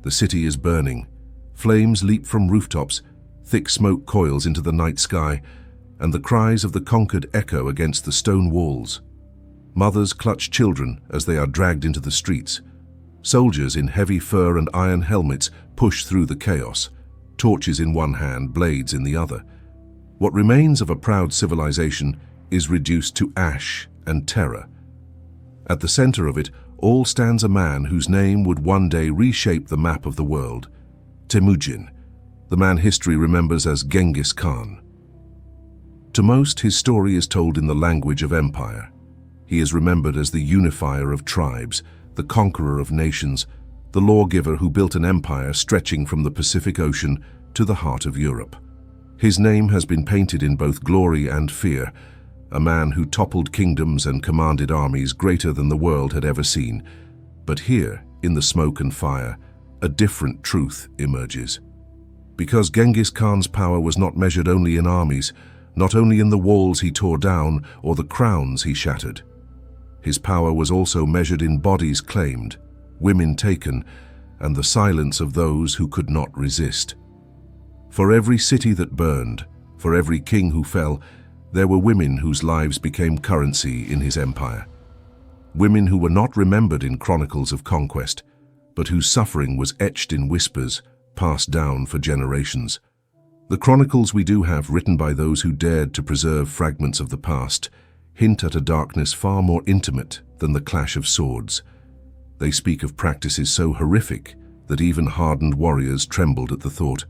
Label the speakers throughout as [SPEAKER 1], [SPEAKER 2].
[SPEAKER 1] The city is burning. Flames leap from rooftops, thick smoke coils into the night sky, and the cries of the conquered echo against the stone walls. Mothers clutch children as they are dragged into the streets. Soldiers in heavy fur and iron helmets push through the chaos, torches in one hand, blades in the other. What remains of a proud civilization is reduced to ash and terror. At the center of it all stands a man whose name would one day reshape the map of the world. Temujin, the man history remembers as Genghis Khan. To most, his story is told in the language of empire. He is remembered as the unifier of tribes, the conqueror of nations, the lawgiver who built an empire stretching from the Pacific Ocean to the heart of Europe. His name has been painted in both glory and fear, a man who toppled kingdoms and commanded armies greater than the world had ever seen. But here, in the smoke and fire, a different truth emerges. Because Genghis Khan's power was not measured only in armies, not only in the walls he tore down or the crowns he shattered. His power was also measured in bodies claimed, women taken, and the silence of those who could not resist. For every city that burned, for every king who fell, there were women whose lives became currency in his empire. Women who were not remembered in chronicles of conquest, but whose suffering was etched in whispers, passed down for generations. The chronicles we do have, written by those who dared to preserve fragments of the past, hint at a darkness far more intimate than the clash of swords. They speak of practices so horrific that even hardened warriors trembled at the thought.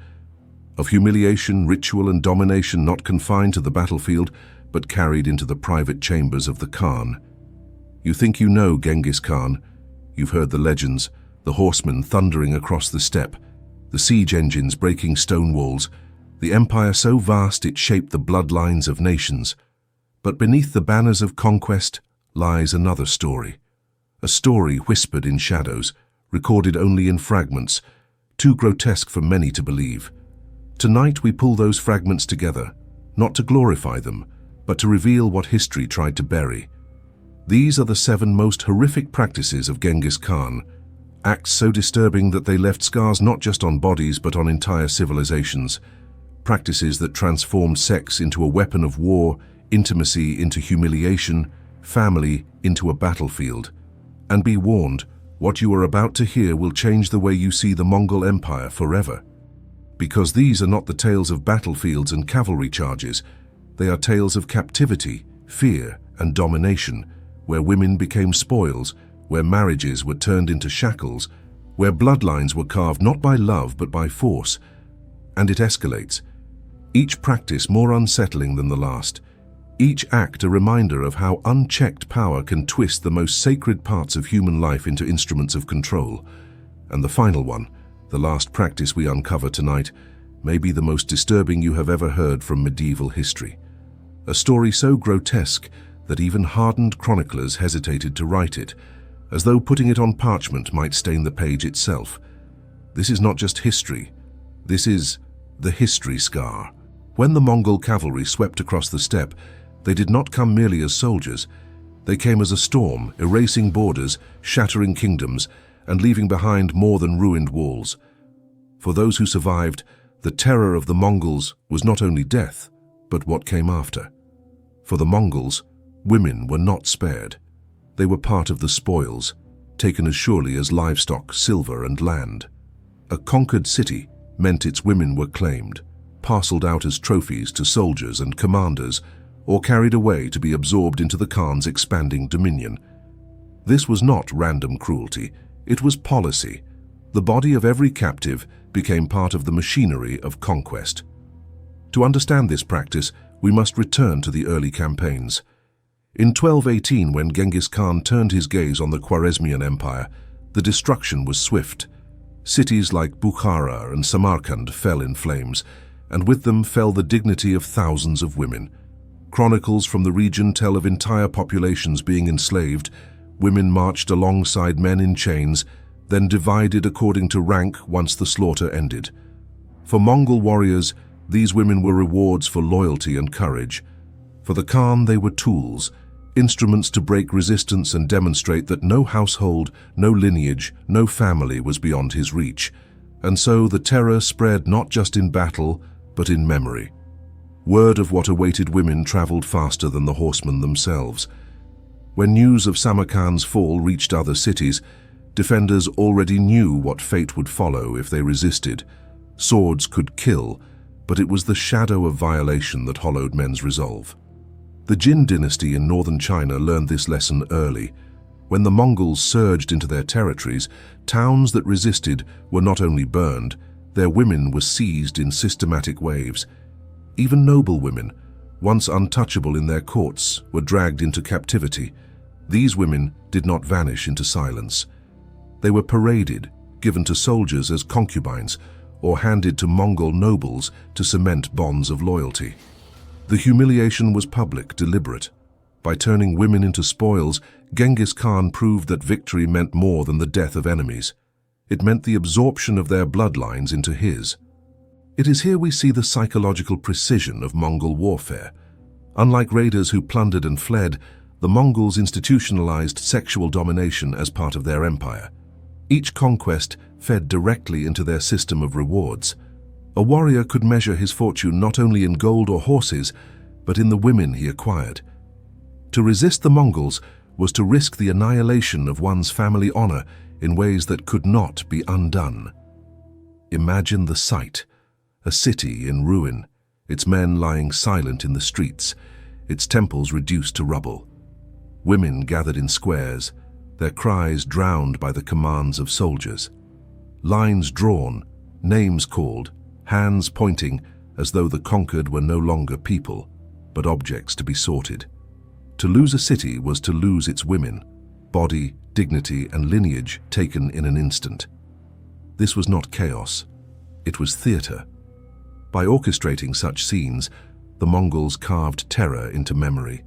[SPEAKER 1] Of humiliation, ritual, and domination not confined to the battlefield, but carried into the private chambers of the Khan. You think you know Genghis Khan. You've heard the legends, the horsemen thundering across the steppe, the siege engines breaking stone walls, the empire so vast it shaped the bloodlines of nations. But beneath the banners of conquest lies another story. A story whispered in shadows, recorded only in fragments, too grotesque for many to believe. Tonight we pull those fragments together, not to glorify them, but to reveal what history tried to bury. These are the 7 most horrific practices of Genghis Khan, acts so disturbing that they left scars not just on bodies but on entire civilizations, practices that transformed sex into a weapon of war, intimacy into humiliation, family into a battlefield. And be warned, what you are about to hear will change the way you see the Mongol Empire forever. Because these are not the tales of battlefields and cavalry charges, they are tales of captivity, fear, and domination, where women became spoils, where marriages were turned into shackles, where bloodlines were carved not by love but by force. And it escalates, each practice more unsettling than the last, each act a reminder of how unchecked power can twist the most sacred parts of human life into instruments of control. And the final one, the last practice we uncover tonight, may be the most disturbing you have ever heard from medieval history. A story so grotesque that even hardened chroniclers hesitated to write it, as though putting it on parchment might stain the page itself. This is not just history, this is the history scar. When the Mongol cavalry swept across the steppe, they did not come merely as soldiers. They came as a storm, erasing borders, shattering kingdoms, and leaving behind more than ruined walls. For those who survived, the terror of the Mongols was not only death, but what came after. For the Mongols, women were not spared. They were part of the spoils, taken as surely as livestock, silver, and land. A conquered city meant its women were claimed, parceled out as trophies to soldiers and commanders, or carried away to be absorbed into the Khan's expanding dominion. This was not random cruelty, it was policy. The body of every captive became part of the machinery of conquest. To understand this practice, we must return to the early campaigns. In 1218, when Genghis Khan turned his gaze on the Khwarezmian Empire, the destruction was swift. Cities like Bukhara and Samarkand fell in flames, and with them fell the dignity of thousands of women. Chronicles from the region tell of entire populations being enslaved. Women marched alongside men in chains, then divided according to rank once the slaughter ended. For Mongol warriors, these women were rewards for loyalty and courage. For the Khan, they were tools, instruments to break resistance and demonstrate that no household, no lineage, no family was beyond his reach. And so the terror spread not just in battle, but in memory. Word of what awaited women traveled faster than the horsemen themselves. When news of Samarkand's fall reached other cities, defenders already knew what fate would follow if they resisted. Swords could kill, but it was the shadow of violation that hollowed men's resolve. The Jin dynasty in northern China learned this lesson early. When the Mongols surged into their territories, towns that resisted were not only burned, their women were seized in systematic waves. Even noble women, once untouchable in their courts, were dragged into captivity. These women did not vanish into silence. They were paraded, given to soldiers as concubines, or handed to Mongol nobles to cement bonds of loyalty. The humiliation was public, deliberate. By turning women into spoils, Genghis Khan proved that victory meant more than the death of enemies. It meant the absorption of their bloodlines into his. It is here we see the psychological precision of Mongol warfare. Unlike raiders who plundered and fled, the Mongols institutionalized sexual domination as part of their empire. Each conquest fed directly into their system of rewards. A warrior could measure his fortune not only in gold or horses, but in the women he acquired. To resist the Mongols was to risk the annihilation of one's family honor in ways that could not be undone. Imagine the sight: a city in ruin, its men lying silent in the streets, its temples reduced to rubble. Women gathered in squares, their cries drowned by the commands of soldiers. Lines drawn, names called, hands pointing as though the conquered were no longer people, but objects to be sorted. To lose a city was to lose its women, body, dignity, and lineage taken in an instant. This was not chaos, it was theater. By orchestrating such scenes, the Mongols carved terror into memory.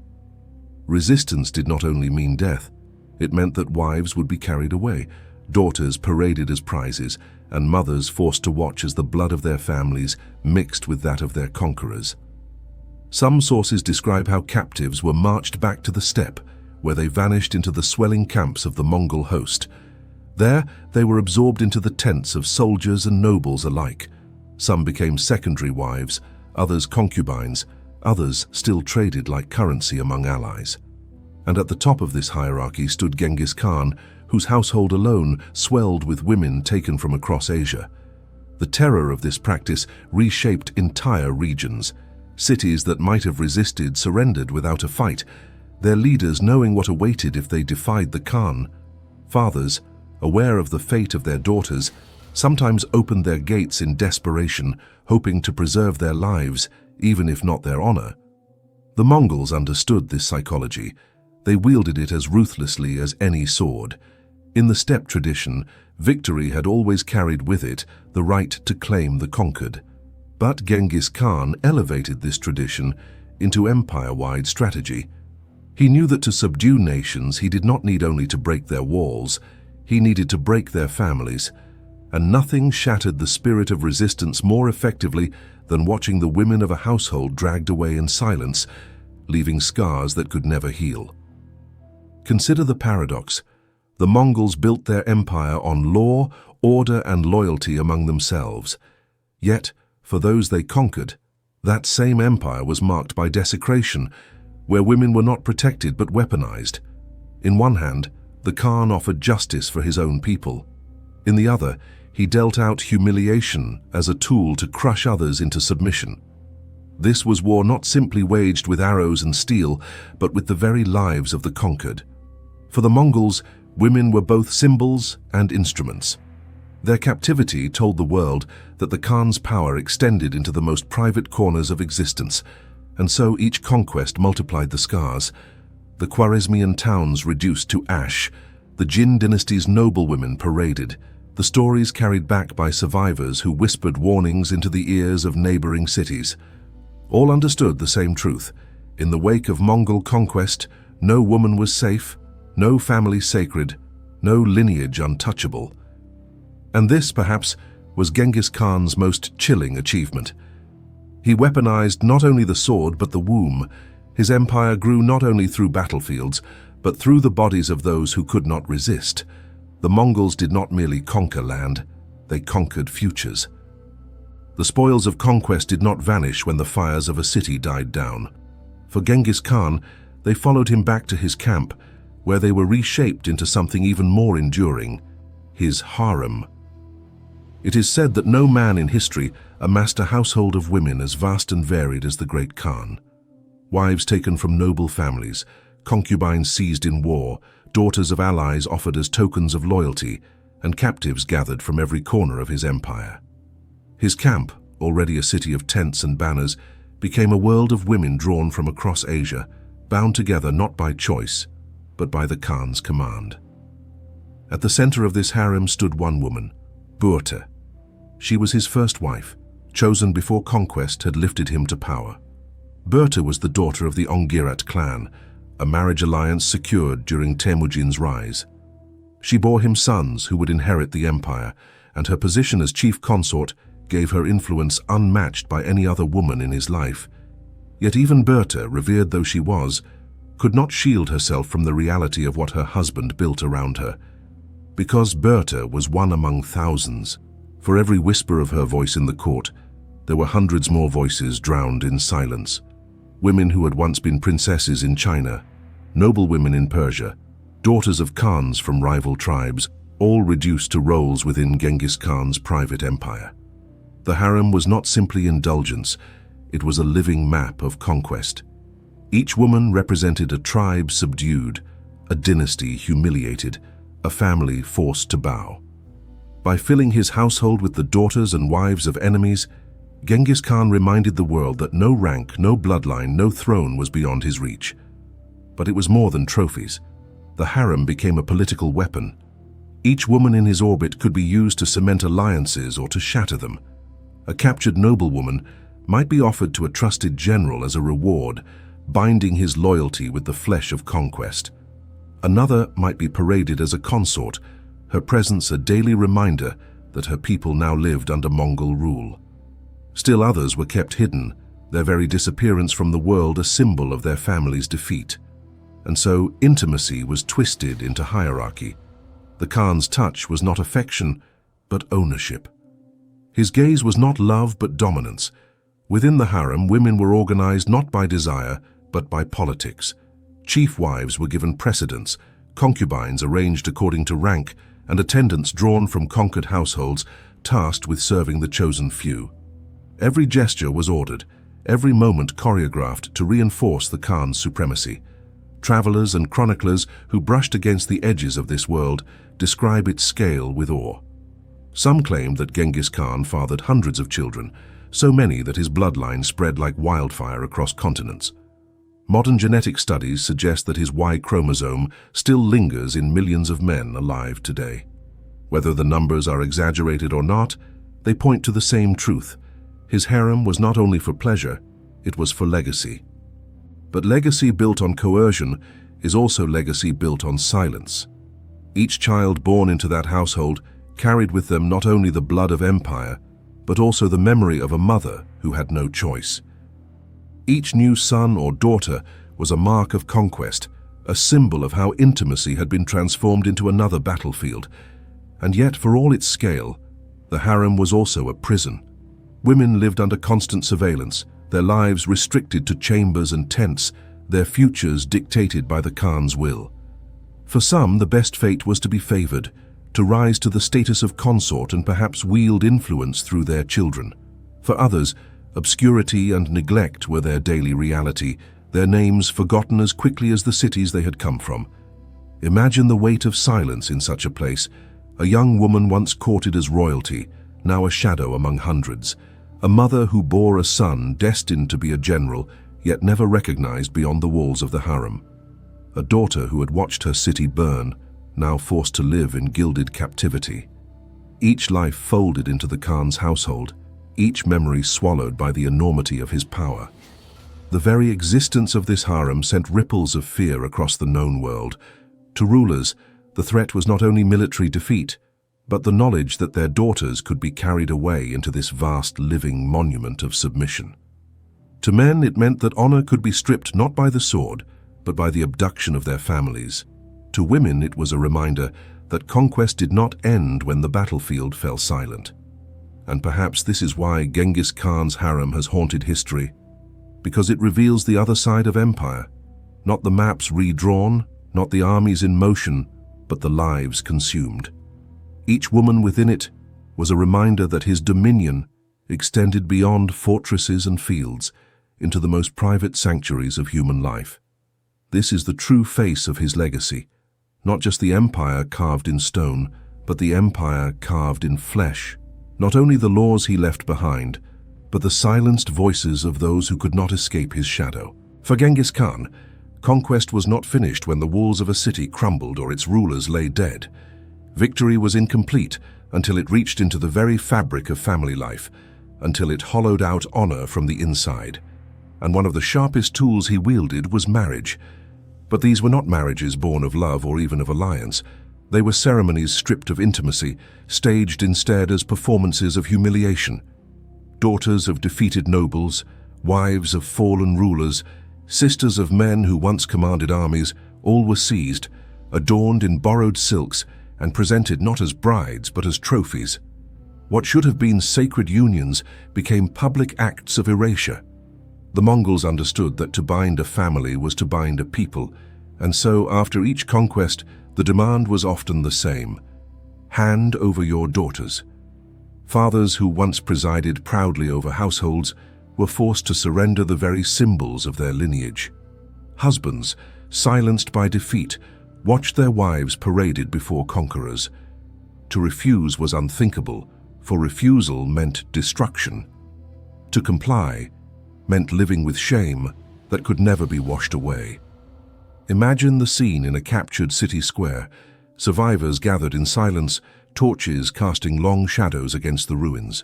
[SPEAKER 1] Resistance did not only mean death, it meant that wives would be carried away, daughters paraded as prizes, and mothers forced to watch as the blood of their families mixed with that of their conquerors. Some sources describe how captives were marched back to the steppe, where they vanished into the swelling camps of the Mongol host. There, they were absorbed into the tents of soldiers and nobles alike. Some became secondary wives, others concubines, others still traded like currency among allies. And at the top of this hierarchy stood Genghis Khan, whose household alone swelled with women taken from across Asia. The terror of this practice reshaped entire regions. Cities that might have resisted surrendered without a fight, their leaders knowing what awaited if they defied the Khan. Fathers, aware of the fate of their daughters, sometimes opened their gates in desperation, hoping to preserve their lives, even if not their honor. The Mongols understood this psychology. They wielded it as ruthlessly as any sword. In the steppe tradition, victory had always carried with it the right to claim the conquered. But Genghis Khan elevated this tradition into empire-wide strategy. He knew that to subdue nations, he did not need only to break their walls, he needed to break their families. And nothing shattered the spirit of resistance more effectively than watching the women of a household dragged away in silence, leaving scars that could never heal. Consider the paradox. The Mongols built their empire on law, order, and loyalty among themselves. Yet, for those they conquered, that same empire was marked by desecration, where women were not protected but weaponized. In one hand, the Khan offered justice for his own people. In the other, he dealt out humiliation as a tool to crush others into submission. This was war not simply waged with arrows and steel, but with the very lives of the conquered. For the Mongols, women were both symbols and instruments. Their captivity told the world that the Khan's power extended into the most private corners of existence, and so each conquest multiplied the scars. The Khwarezmian towns reduced to ash, the Jin dynasty's noblewomen paraded, the stories carried back by survivors who whispered warnings into the ears of neighboring cities. All understood the same truth. In the wake of Mongol conquest, no woman was safe, no family sacred, no lineage untouchable. And this, perhaps, was Genghis Khan's most chilling achievement. He weaponized not only the sword but the womb. His empire grew not only through battlefields, but through the bodies of those who could not resist. The Mongols did not merely conquer land, they conquered futures. The spoils of conquest did not vanish when the fires of a city died down. For Genghis Khan, they followed him back to his camp, where they were reshaped into something even more enduring, his harem. It is said that no man in history amassed a household of women as vast and varied as the great Khan. Wives taken from noble families, concubines seized in war, daughters of allies offered as tokens of loyalty, and captives gathered from every corner of his empire. His camp, already a city of tents and banners, became a world of women drawn from across Asia, bound together not by choice, but by the Khan's command. At the center of this harem stood one woman, Burta. She was his first wife, chosen before conquest had lifted him to power. Burta was the daughter of the Ongirat clan, a marriage alliance secured during Temujin's rise. She bore him sons who would inherit the empire, and her position as chief consort gave her influence unmatched by any other woman in his life. Yet even Burta, revered though she was, could not shield herself from the reality of what her husband built around her. Because Burta was one among thousands, for every whisper of her voice in the court, there were hundreds more voices drowned in silence. Women who had once been princesses in China, noble women in Persia, daughters of Khans from rival tribes, all reduced to roles within Genghis Khan's private empire. The harem was not simply indulgence, it was a living map of conquest. Each woman represented a tribe subdued, a dynasty humiliated, a family forced to bow. By filling his household with the daughters and wives of enemies, Genghis Khan reminded the world that no rank, no bloodline, no throne was beyond his reach. But it was more than trophies. The harem became a political weapon. Each woman in his orbit could be used to cement alliances or to shatter them. A captured noblewoman might be offered to a trusted general as a reward, binding his loyalty with the flesh of conquest. Another might be paraded as a consort, her presence a daily reminder that her people now lived under Mongol rule. Still others were kept hidden, their very disappearance from the world a symbol of their family's defeat. And so intimacy was twisted into hierarchy. The Khan's touch was not affection, but ownership. His gaze was not love, but dominance. Within the harem, women were organized not by desire, but by politics. Chief wives were given precedence, concubines arranged according to rank, and attendants drawn from conquered households, tasked with serving the chosen few. Every gesture was ordered, every moment choreographed to reinforce the Khan's supremacy. Travelers and chroniclers who brushed against the edges of this world describe its scale with awe. Some claim that Genghis Khan fathered hundreds of children, so many that his bloodline spread like wildfire across continents. Modern genetic studies suggest that his Y chromosome still lingers in millions of men alive today. Whether the numbers are exaggerated or not, they point to the same truth. His harem was not only for pleasure, it was for legacy. But legacy built on coercion is also legacy built on silence. Each child born into that household carried with them not only the blood of empire, but also the memory of a mother who had no choice. Each new son or daughter was a mark of conquest, a symbol of how intimacy had been transformed into another battlefield. And yet, for all its scale, the harem was also a prison. Women lived under constant surveillance, their lives restricted to chambers and tents, their futures dictated by the Khan's will. For some, the best fate was to be favored, to rise to the status of consort and perhaps wield influence through their children. For others, obscurity and neglect were their daily reality, their names forgotten as quickly as the cities they had come from. Imagine the weight of silence in such a place, a young woman once courted as royalty, now a shadow among hundreds, a mother who bore a son destined to be a general, yet never recognized beyond the walls of the harem, a daughter who had watched her city burn, now forced to live in gilded captivity. Each life folded into the Khan's household, each memory swallowed by the enormity of his power. The very existence of this harem sent ripples of fear across the known world. To rulers, the threat was not only military defeat, but the knowledge that their daughters could be carried away into this vast living monument of submission. To men, it meant that honor could be stripped not by the sword, but by the abduction of their families. To women, it was a reminder that conquest did not end when the battlefield fell silent. And perhaps this is why Genghis Khan's harem has haunted history, because it reveals the other side of empire, not the maps redrawn, not the armies in motion, but the lives consumed. Each woman within it was a reminder that his dominion extended beyond fortresses and fields into the most private sanctuaries of human life. This is the true face of his legacy, not just the empire carved in stone, but the empire carved in flesh. Not only the laws he left behind, but the silenced voices of those who could not escape his shadow. For Genghis Khan, conquest was not finished when the walls of a city crumbled or its rulers lay dead. Victory was incomplete until it reached into the very fabric of family life, until it hollowed out honor from the inside. And one of the sharpest tools he wielded was marriage. But these were not marriages born of love or even of alliance. They were ceremonies stripped of intimacy, staged instead as performances of humiliation. Daughters of defeated nobles, wives of fallen rulers, sisters of men who once commanded armies, all were seized, adorned in borrowed silks, and presented not as brides but as trophies. What should have been sacred unions became public acts of erasure. The Mongols understood that to bind a family was to bind a people, and so after each conquest, the demand was often the same: hand over your daughters. Fathers who once presided proudly over households were forced to surrender the very symbols of their lineage. Husbands, silenced by defeat, watched their wives paraded before conquerors. To refuse was unthinkable, for refusal meant destruction. To comply meant living with shame that could never be washed away. Imagine the scene in a captured city square, survivors gathered in silence, torches casting long shadows against the ruins.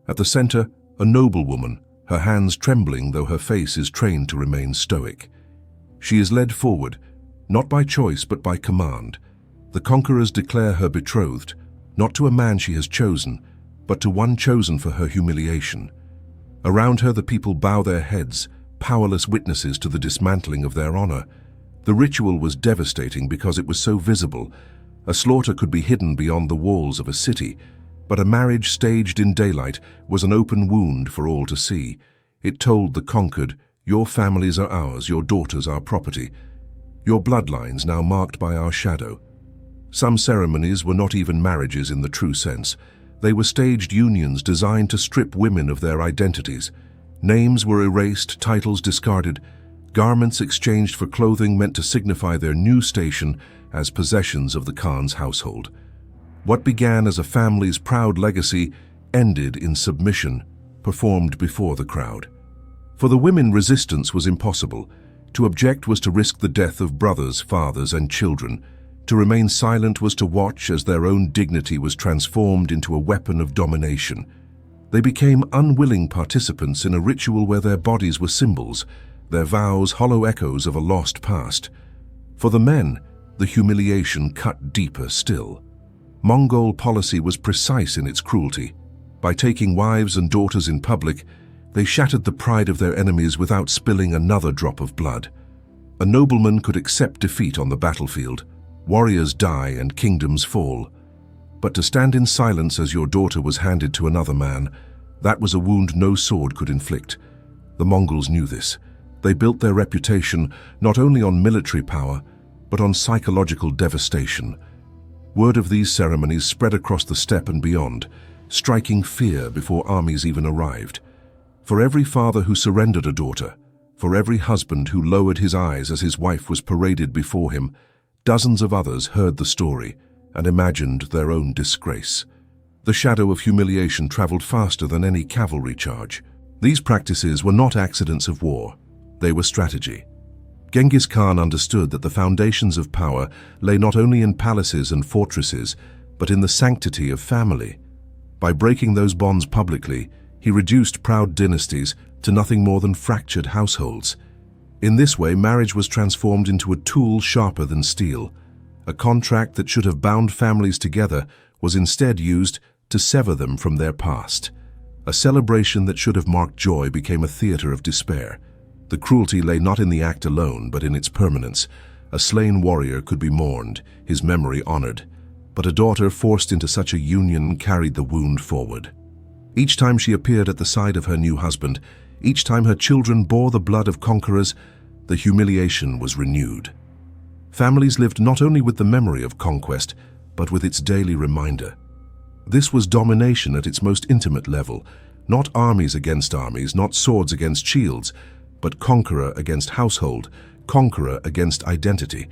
[SPEAKER 1] At the center, a noblewoman, her hands trembling though her face is trained to remain stoic. She is led forward, not by choice but by command. The conquerors declare her betrothed, not to a man she has chosen, but to one chosen for her humiliation. Around her the people bow their heads, powerless witnesses to the dismantling of their honor. The ritual was devastating because it was so visible. A slaughter could be hidden beyond the walls of a city, but a marriage staged in daylight was an open wound for all to see. It told the conquered, "Your families are ours, your daughters our property. Your bloodlines now marked by our shadow." Some ceremonies were not even marriages in the true sense. They were staged unions designed to strip women of their identities. Names were erased, titles discarded, garments exchanged for clothing meant to signify their new station as possessions of the Khan's household. What began as a family's proud legacy ended in submission, performed before the crowd. For the women, resistance was impossible. To object was to risk the death of brothers, fathers, and children. To remain silent was to watch as their own dignity was transformed into a weapon of domination. They became unwilling participants in a ritual where their bodies were symbols, their vows hollow echoes of a lost past. For the men, the humiliation cut deeper still. Mongol policy was precise in its cruelty. By taking wives and daughters in public, they shattered the pride of their enemies without spilling another drop of blood. A nobleman could accept defeat on the battlefield. Warriors die and kingdoms fall. But to stand in silence as your daughter was handed to another man, that was a wound no sword could inflict. The Mongols knew this. They built their reputation not only on military power, but on psychological devastation. Word of these ceremonies spread across the steppe and beyond, striking fear before armies even arrived. For every father who surrendered a daughter, for every husband who lowered his eyes as his wife was paraded before him, dozens of others heard the story and imagined their own disgrace. The shadow of humiliation traveled faster than any cavalry charge. These practices were not accidents of war. They were strategy. Genghis Khan understood that the foundations of power lay not only in palaces and fortresses, but in the sanctity of family. By breaking those bonds publicly, he reduced proud dynasties to nothing more than fractured households. In this way, marriage was transformed into a tool sharper than steel. A contract that should have bound families together was instead used to sever them from their past. A celebration that should have marked joy became a theater of despair. The cruelty lay not in the act alone, but in its permanence. A slain warrior could be mourned, his memory honored, but a daughter forced into such a union carried the wound forward. Each time she appeared at the side of her new husband, each time her children bore the blood of conquerors, the humiliation was renewed. Families lived not only with the memory of conquest, but with its daily reminder. This was domination at its most intimate level, not armies against armies, not swords against shields, but conqueror against household, conqueror against identity.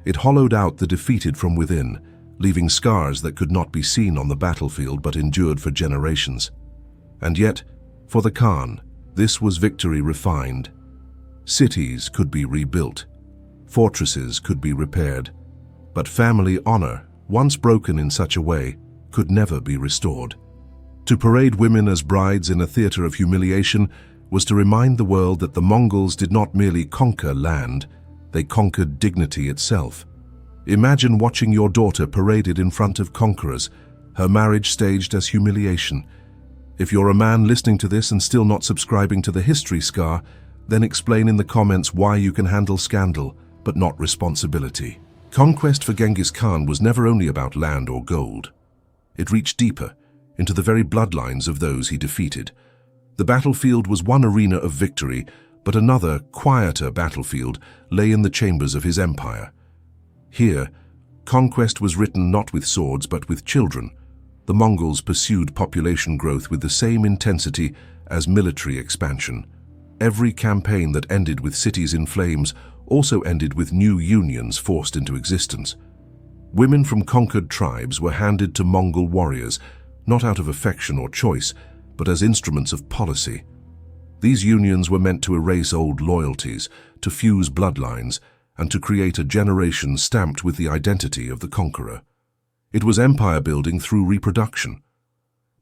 [SPEAKER 1] It hollowed out the defeated from within, leaving scars that could not be seen on the battlefield but endured for generations. And yet, for the Khan, this was victory refined. Cities could be rebuilt, fortresses could be repaired, but family honor, once broken in such a way, could never be restored. To parade women as brides in a theater of humiliation was to remind the world that the Mongols did not merely conquer land, they conquered dignity itself. Imagine watching your daughter paraded in front of conquerors, her marriage staged as humiliation. If you're a man listening to this and still not subscribing to the history scar, then explain in the comments why you can handle scandal, but not responsibility. Conquest for Genghis Khan was never only about land or gold. It reached deeper, into the very bloodlines of those he defeated. The battlefield was one arena of victory, but another, quieter battlefield lay in the chambers of his empire. Here, conquest was written not with swords but with children. The Mongols pursued population growth with the same intensity as military expansion. Every campaign that ended with cities in flames also ended with new unions forced into existence. Women from conquered tribes were handed to Mongol warriors, not out of affection or choice, but as instruments of policy. These unions were meant to erase old loyalties, to fuse bloodlines, and to create a generation stamped with the identity of the conqueror. It was empire building through reproduction.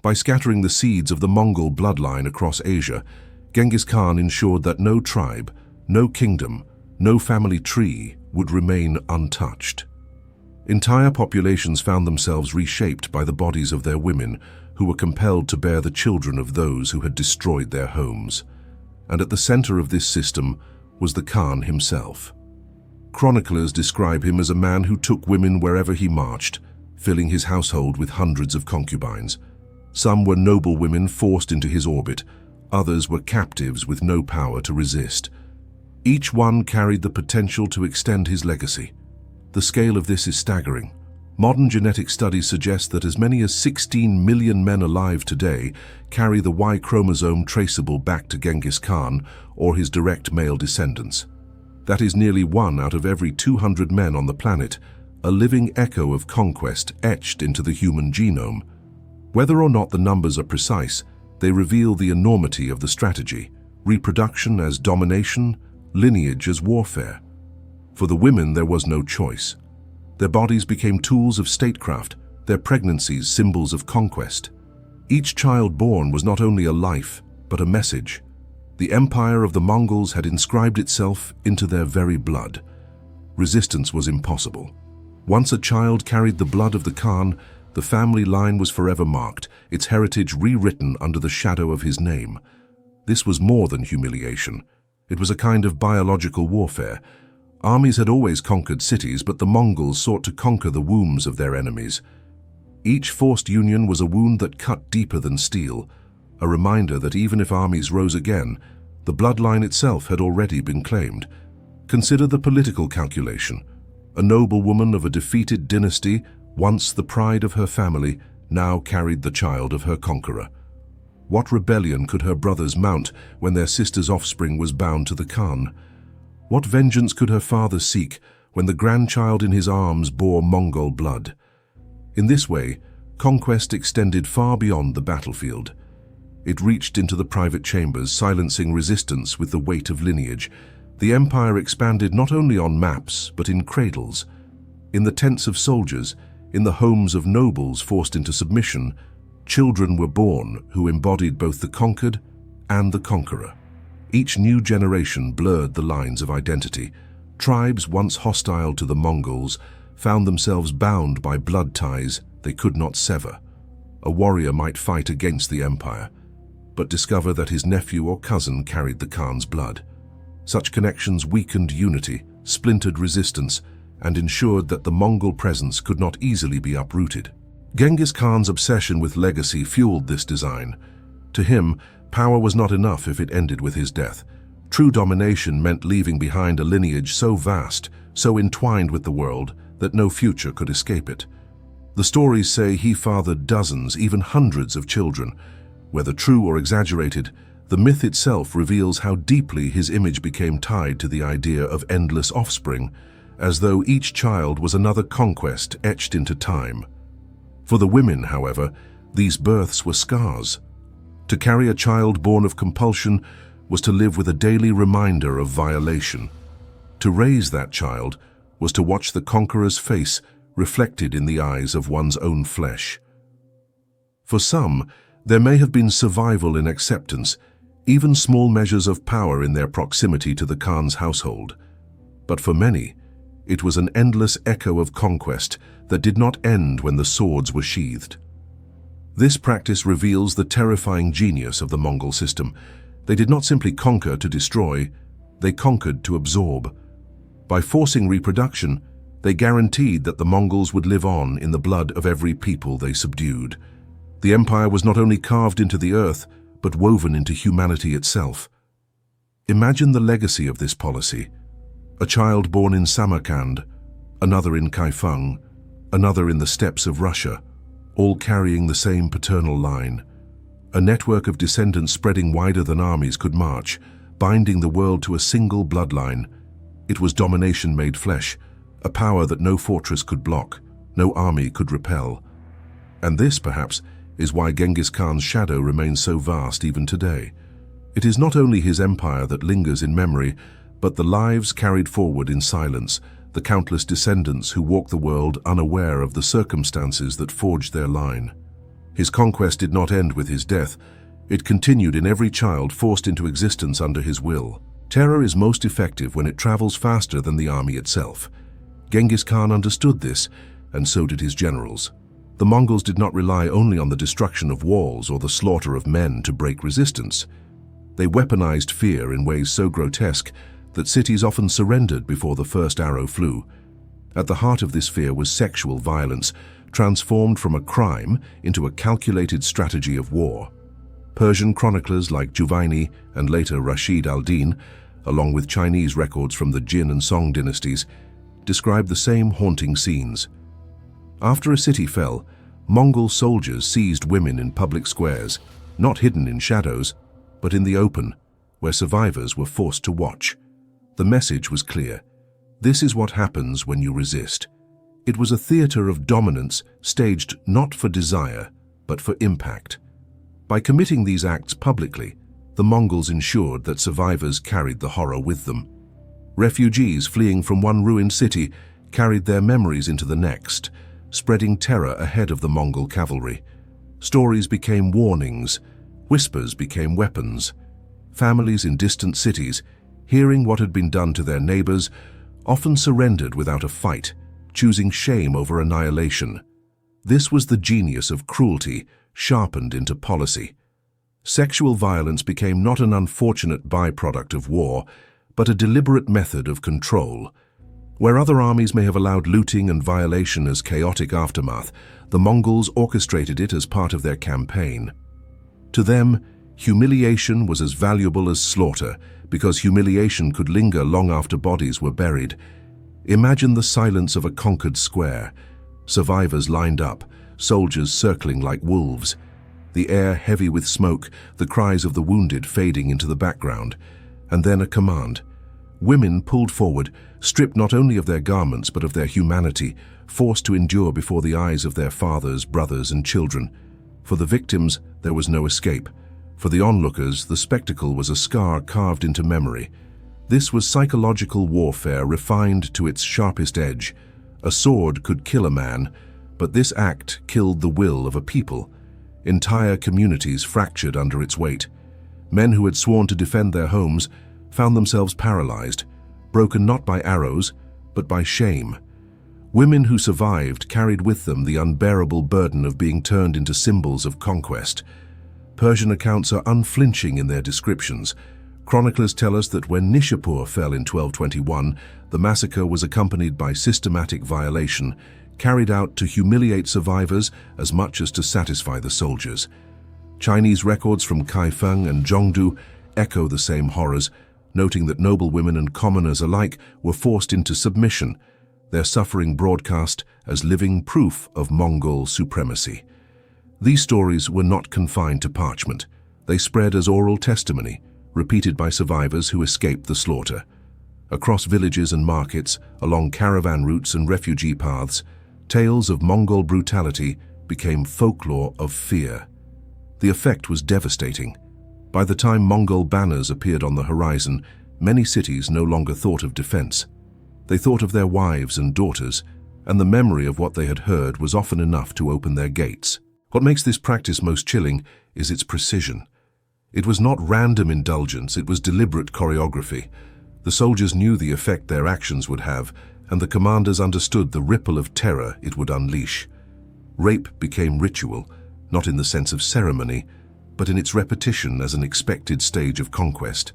[SPEAKER 1] By scattering the seeds of the Mongol bloodline across Asia, Genghis Khan ensured that no tribe, no kingdom, no family tree would remain untouched. Entire populations found themselves reshaped by the bodies of their women, who were compelled to bear the children of those who had destroyed their homes. And at the center of this system was the Khan himself. Chroniclers describe him as a man who took women wherever he marched, filling his household with hundreds of concubines. Some were noble women forced into his orbit, others were captives with no power to resist. Each one carried the potential to extend his legacy. The scale of this is staggering. Modern genetic studies suggest that as many as 16 million men alive today carry the Y chromosome traceable back to Genghis Khan or his direct male descendants. That is nearly 1 out of every 200 men on the planet, a living echo of conquest etched into the human genome. Whether or not the numbers are precise, they reveal the enormity of the strategy, reproduction as domination, lineage as warfare. For the women, there was no choice. Their bodies became tools of statecraft, their pregnancies symbols of conquest. Each child born was not only a life, but a message. The empire of the Mongols had inscribed itself into their very blood. Resistance was impossible. Once a child carried the blood of the Khan, the family line was forever marked, its heritage rewritten under the shadow of his name. This was more than humiliation. It was a kind of biological warfare. Armies had always conquered cities, but the Mongols sought to conquer the wombs of their enemies. Each forced union was a wound that cut deeper than steel, a reminder that even if armies rose again, the bloodline itself had already been claimed. Consider the political calculation. A noblewoman of a defeated dynasty, once the pride of her family, now carried the child of her conqueror. What rebellion could her brothers mount when their sister's offspring was bound to the Khan? What vengeance could her father seek when the grandchild in his arms bore Mongol blood? In this way, conquest extended far beyond the battlefield. It reached into the private chambers, silencing resistance with the weight of lineage. The empire expanded not only on maps, but in cradles. In the tents of soldiers, in the homes of nobles forced into submission, children were born who embodied both the conquered and the conqueror. Each new generation blurred the lines of identity. Tribes once hostile to the Mongols found themselves bound by blood ties they could not sever. A warrior might fight against the empire, but discover that his nephew or cousin carried the Khan's blood. Such connections weakened unity, splintered resistance, and ensured that the Mongol presence could not easily be uprooted. Genghis Khan's obsession with legacy fueled this design. To him, power was not enough if it ended with his death. True domination meant leaving behind a lineage so vast, so entwined with the world, that no future could escape it. The stories say he fathered dozens, even hundreds of children. Whether true or exaggerated, the myth itself reveals how deeply his image became tied to the idea of endless offspring, as though each child was another conquest etched into time. For the women, however, these births were scars. To carry a child born of compulsion was to live with a daily reminder of violation. To raise that child was to watch the conqueror's face reflected in the eyes of one's own flesh. For some, there may have been survival in acceptance, even small measures of power in their proximity to the Khan's household. But for many, it was an endless echo of conquest that did not end when the swords were sheathed. This practice reveals the terrifying genius of the Mongol system. They did not simply conquer to destroy, they conquered to absorb. By forcing reproduction, they guaranteed that the Mongols would live on in the blood of every people they subdued. The empire was not only carved into the earth, but woven into humanity itself. Imagine the legacy of this policy. A child born in Samarkand, another in Kaifeng, another in the steppes of Russia, all carrying the same paternal line. A network of descendants spreading wider than armies could march, binding the world to a single bloodline. It was domination made flesh, a power that no fortress could block, no army could repel. And this, perhaps, is why Genghis Khan's shadow remains so vast even today. It is not only his empire that lingers in memory, but the lives carried forward in silence, the countless descendants who walk the world unaware of the circumstances that forged their line. His conquest did not end with his death. It continued in every child forced into existence under his will. Terror is most effective when it travels faster than the army itself. Genghis Khan understood this, and so did his generals. The Mongols did not rely only on the destruction of walls or the slaughter of men to break resistance. They weaponized fear in ways so grotesque that cities often surrendered before the first arrow flew. At the heart of this fear was sexual violence, transformed from a crime into a calculated strategy of war. Persian chroniclers like Juwayni and later Rashid al-Din, along with Chinese records from the Jin and Song dynasties, describe the same haunting scenes. After a city fell, Mongol soldiers seized women in public squares, not hidden in shadows, but in the open, where survivors were forced to watch. The message was clear. This is what happens when you resist. It was a theater of dominance staged not for desire, but for impact. By committing these acts publicly, the Mongols ensured that survivors carried the horror with them. Refugees fleeing from one ruined city carried their memories into the next, spreading terror ahead of the Mongol cavalry. Stories became warnings, whispers became weapons. Families in distant cities, hearing what had been done to their neighbors, often surrendered without a fight, choosing shame over annihilation. This was the genius of cruelty, sharpened into policy. Sexual violence became not an unfortunate byproduct of war, but a deliberate method of control. Where other armies may have allowed looting and violation as chaotic aftermath, the Mongols orchestrated it as part of their campaign. To them, humiliation was as valuable as slaughter, because humiliation could linger long after bodies were buried. Imagine the silence of a conquered square. Survivors lined up, soldiers circling like wolves. The air heavy with smoke, the cries of the wounded fading into the background. And then a command. Women pulled forward, stripped not only of their garments but of their humanity, forced to endure before the eyes of their fathers, brothers, and children. For the victims, there was no escape. For the onlookers, the spectacle was a scar carved into memory. This was psychological warfare refined to its sharpest edge. A sword could kill a man, but this act killed the will of a people. Entire communities fractured under its weight. Men who had sworn to defend their homes found themselves paralyzed, broken not by arrows, but by shame. Women who survived carried with them the unbearable burden of being turned into symbols of conquest. Persian accounts are unflinching in their descriptions. Chroniclers tell us that when Nishapur fell in 1221, the massacre was accompanied by systematic violation, carried out to humiliate survivors as much as to satisfy the soldiers. Chinese records from Kaifeng and Zhongdu echo the same horrors, noting that noblewomen and commoners alike were forced into submission, their suffering broadcast as living proof of Mongol supremacy. These stories were not confined to parchment. They spread as oral testimony, repeated by survivors who escaped the slaughter. Across villages and markets, along caravan routes and refugee paths, tales of Mongol brutality became folklore of fear. The effect was devastating. By the time Mongol banners appeared on the horizon, many cities no longer thought of defense. They thought of their wives and daughters, and the memory of what they had heard was often enough to open their gates. What makes this practice most chilling is its precision. It was not random indulgence, it was deliberate choreography. The soldiers knew the effect their actions would have, and the commanders understood the ripple of terror it would unleash. Rape became ritual, not in the sense of ceremony, but in its repetition as an expected stage of conquest.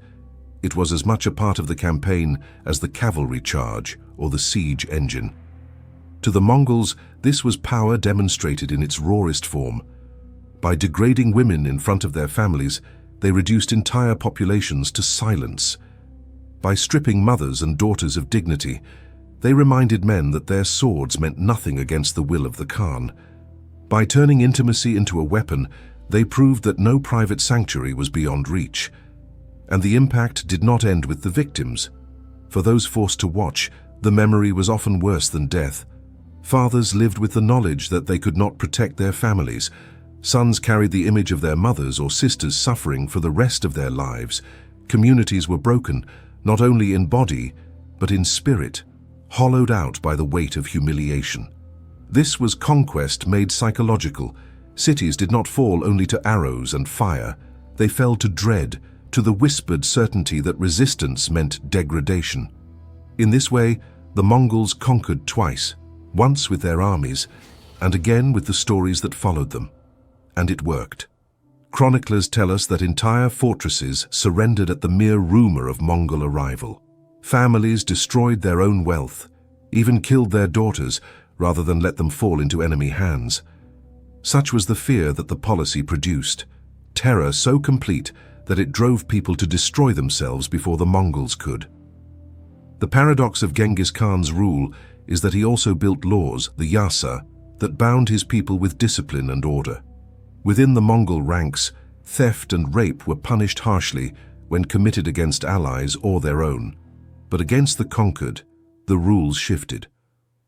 [SPEAKER 1] It was as much a part of the campaign as the cavalry charge or the siege engine. To the Mongols, this was power demonstrated in its rawest form. By degrading women in front of their families, they reduced entire populations to silence. By stripping mothers and daughters of dignity, they reminded men that their swords meant nothing against the will of the Khan. By turning intimacy into a weapon, they proved that no private sanctuary was beyond reach. And the impact did not end with the victims. For those forced to watch, the memory was often worse than death. Fathers lived with the knowledge that they could not protect their families. Sons carried the image of their mothers or sisters suffering for the rest of their lives. Communities were broken, not only in body, but in spirit, hollowed out by the weight of humiliation. This was conquest made psychological. Cities did not fall only to arrows and fire. They fell to dread, to the whispered certainty that resistance meant degradation. In this way, the Mongols conquered twice, once with their armies, and again with the stories that followed them. And it worked. Chroniclers tell us that entire fortresses surrendered at the mere rumor of Mongol arrival. Families destroyed their own wealth, even killed their daughters rather than let them fall into enemy hands. Such was the fear that the policy produced, terror so complete that it drove people to destroy themselves before the Mongols could. The paradox of Genghis Khan's rule is that he also built laws, the yasa, that bound his people with discipline and order. Within the Mongol ranks, theft and rape were punished harshly when committed against allies or their own. But against the conquered, the rules shifted.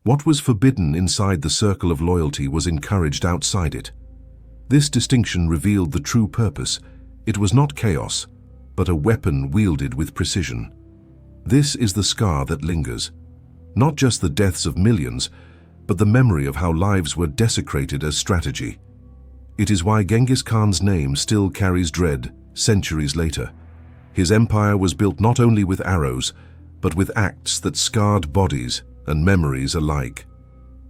[SPEAKER 1] What was forbidden inside the circle of loyalty was encouraged outside it. This distinction revealed the true purpose. It was not chaos, but a weapon wielded with precision. This is the scar that lingers. Not just the deaths of millions, but the memory of how lives were desecrated as strategy. It is why Genghis Khan's name still carries dread centuries later. His empire was built not only with arrows, but with acts that scarred bodies and memories alike,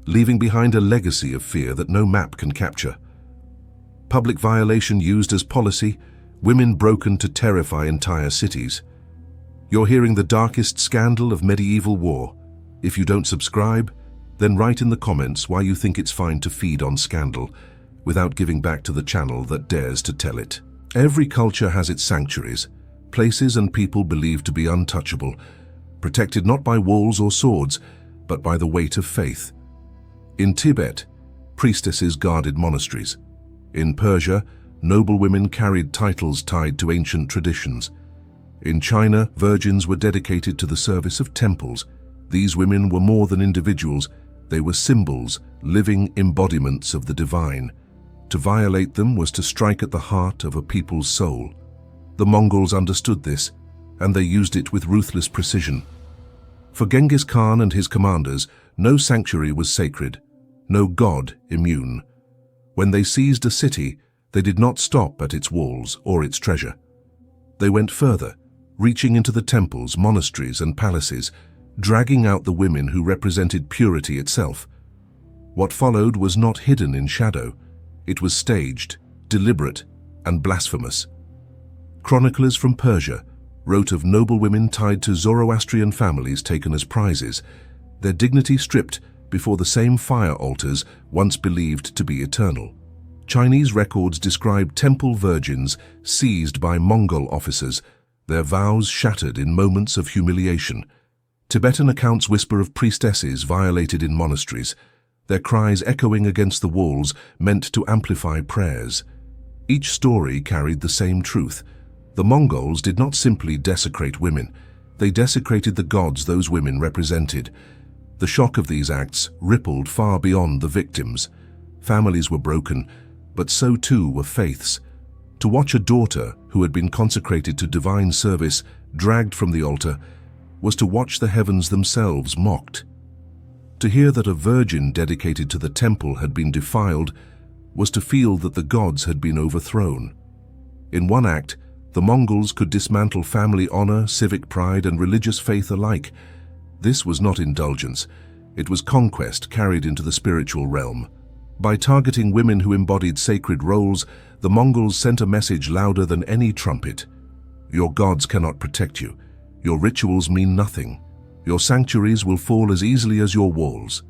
[SPEAKER 1] leaving behind a legacy of fear that no map can capture. Public violation used as policy, women broken to terrify entire cities. You're hearing the darkest scandal of medieval war. If you don't subscribe, then write in the comments why you think it's fine to feed on scandal without giving back to the channel that dares to tell it. Every culture has its sanctuaries, places and people believed to be untouchable, protected not by walls or swords, but by the weight of faith. In Tibet, priestesses guarded monasteries. In Persia, noblewomen carried titles tied to ancient traditions. In China, virgins were dedicated to the service of temples. These women were more than individuals, they were symbols, living embodiments of the divine. To violate them was to strike at the heart of a people's soul. The Mongols understood this, and they used it with ruthless precision. For Genghis Khan and his commanders, no sanctuary was sacred, no god immune. When they seized a city, they did not stop at its walls or its treasure. They went further, reaching into the temples, monasteries, and palaces, dragging out the women who represented purity itself. What followed was not hidden in shadow. It was staged, deliberate, and blasphemous. Chroniclers from Persia, wrote of noblewomen tied to Zoroastrian families taken as prizes, their dignity stripped before the same fire altars once believed to be eternal. Chinese records describe temple virgins seized by Mongol officers, their vows shattered in moments of humiliation. Tibetan accounts whisper of priestesses violated in monasteries, their cries echoing against the walls meant to amplify prayers. Each story carried the same truth. The Mongols did not simply desecrate women, they desecrated the gods those women represented. The shock of these acts rippled far beyond the victims. Families were broken, but so too were faiths. To watch a daughter who had been consecrated to divine service dragged from the altar was to watch the heavens themselves mocked. To hear that a virgin dedicated to the temple had been defiled was to feel that the gods had been overthrown. In one act, the Mongols could dismantle family honor, civic pride, and religious faith alike. This was not indulgence, it was conquest carried into the spiritual realm. By targeting women who embodied sacred roles, the Mongols sent a message louder than any trumpet. Your gods cannot protect you. Your rituals mean nothing. Your sanctuaries will fall as easily as your walls.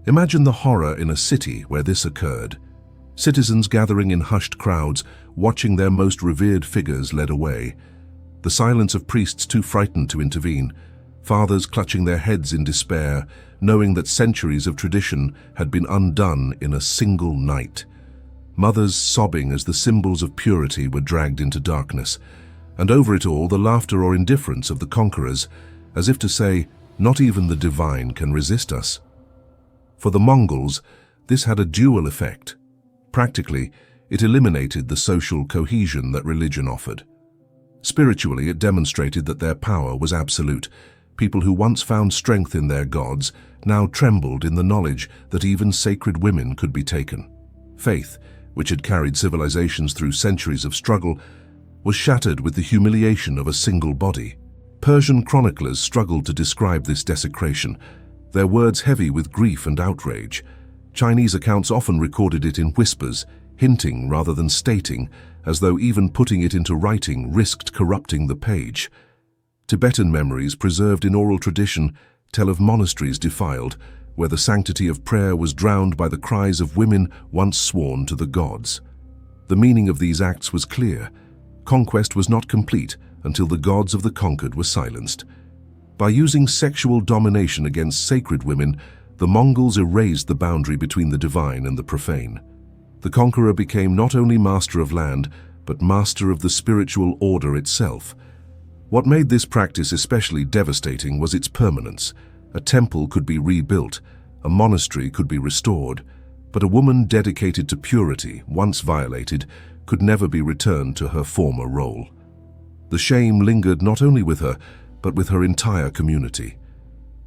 [SPEAKER 1] Imagine the horror in a city where this occurred. Citizens gathering in hushed crowds, watching their most revered figures led away. The silence of priests too frightened to intervene. Fathers clutching their heads in despair, knowing that centuries of tradition had been undone in a single night. Mothers sobbing as the symbols of purity were dragged into darkness. And over it all, the laughter or indifference of the conquerors, as if to say, not even the divine can resist us. For the Mongols, this had a dual effect. Practically, it eliminated the social cohesion that religion offered. Spiritually, it demonstrated that their power was absolute. People who once found strength in their gods now trembled in the knowledge that even sacred women could be taken. Faith, which had carried civilizations through centuries of struggle, was shattered with the humiliation of a single body. Persian chroniclers struggled to describe this desecration, their words heavy with grief and outrage. Chinese accounts often recorded it in whispers, hinting rather than stating, as though even putting it into writing risked corrupting the page. Tibetan memories preserved in oral tradition tell of monasteries defiled, where the sanctity of prayer was drowned by the cries of women once sworn to the gods. The meaning of these acts was clear. Conquest was not complete until the gods of the conquered were silenced. By using sexual domination against sacred women, the Mongols erased the boundary between the divine and the profane. The conqueror became not only master of land, but master of the spiritual order itself. What made this practice especially devastating was its permanence. A temple could be rebuilt, a monastery could be restored, but a woman dedicated to purity, once violated, could never be returned to her former role. The shame lingered not only with her, but with her entire community.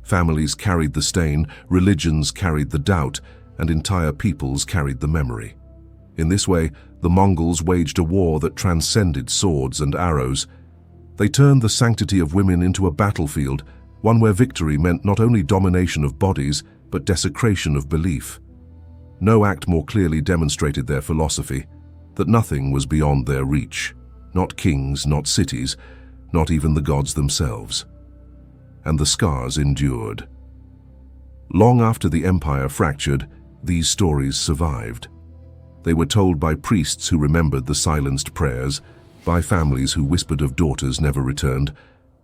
[SPEAKER 1] Families carried the stain, religions carried the doubt, and entire peoples carried the memory. In this way, the Mongols waged a war that transcended swords and arrows. They turned the sanctity of women into a battlefield, one where victory meant not only domination of bodies, but desecration of belief. No act more clearly demonstrated their philosophy, that nothing was beyond their reach, not kings, not cities, not even the gods themselves. And the scars endured. Long after the empire fractured, these stories survived. They were told by priests who remembered the silenced prayers, by families who whispered of daughters never returned,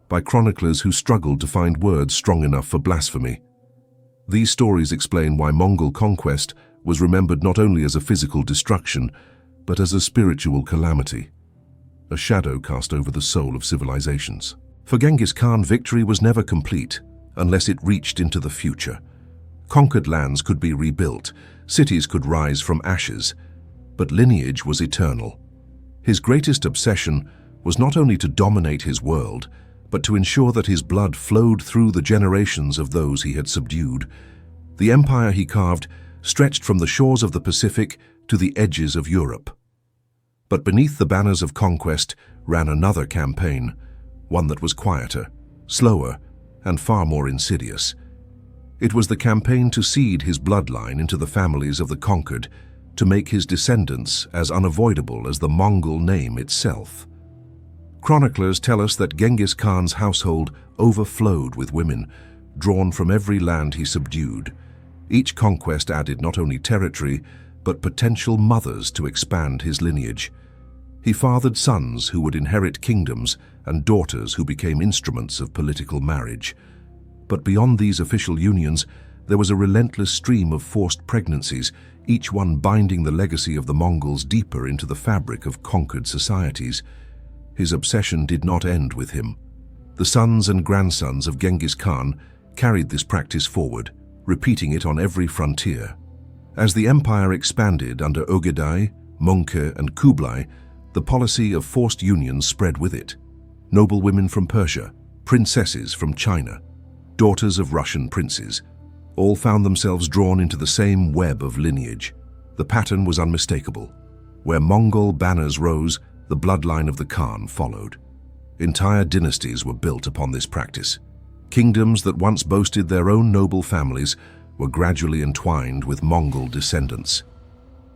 [SPEAKER 1] by chroniclers who struggled to find words strong enough for blasphemy. These stories explain why Mongol conquest was remembered not only as a physical destruction, but as a spiritual calamity, a shadow cast over the soul of civilizations. For Genghis Khan, victory was never complete unless it reached into the future. Conquered lands could be rebuilt, cities could rise from ashes, but lineage was eternal. His greatest obsession was not only to dominate his world, but to ensure that his blood flowed through the generations of those he had subdued. The empire he carved stretched from the shores of the Pacific to the edges of Europe. But beneath the banners of conquest ran another campaign, one that was quieter, slower, and far more insidious. It was the campaign to seed his bloodline into the families of the conquered, to make his descendants as unavoidable as the Mongol name itself. Chroniclers tell us that Genghis Khan's household overflowed with women, drawn from every land he subdued. Each conquest added not only territory, but potential mothers to expand his lineage. He fathered sons who would inherit kingdoms and daughters who became instruments of political marriage. But beyond these official unions, there was a relentless stream of forced pregnancies, each one binding the legacy of the Mongols deeper into the fabric of conquered societies. His obsession did not end with him. The sons and grandsons of Genghis Khan carried this practice forward, repeating it on every frontier. As the empire expanded under Ogedai, Mongol, and Kublai, the policy of forced unions spread with it. Noble women from Persia, princesses from China, daughters of Russian princes, all found themselves drawn into the same web of lineage. The pattern was unmistakable. Where Mongol banners rose, the bloodline of the Khan followed. Entire dynasties were built upon this practice. Kingdoms that once boasted their own noble families were gradually entwined with Mongol descendants.